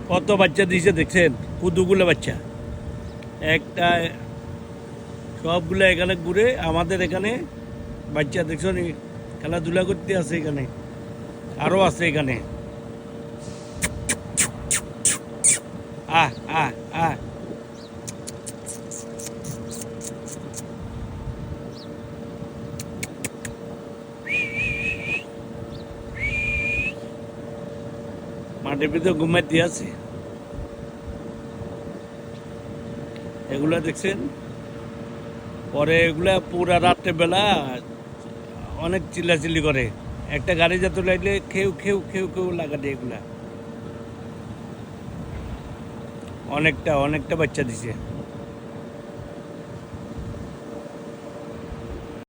কত বাচ্চা দিয়েছে দেখছেন, কতগুলো বাচ্চা, একটা সবগুলো এখানে ঘুরে আমাদের এখানে বাচ্চা দেখছো নি খেলাধুলা করতে আছে, এখানে আরো আছে এখানে। আহ আহ আহ মাটির ভিতরে ঘুমাই দিয়ে আছে এগুলা দেখছেন। পরে এগুলা পুরা রাত্রে বেলা অনেক চিল্লাচিল্লি করে, একটা গাড়ি যাতে লাগলে খেউ খেউ খেউ খেউ লাগাতে এগুলা অনেকটা বাচ্চা দিছে।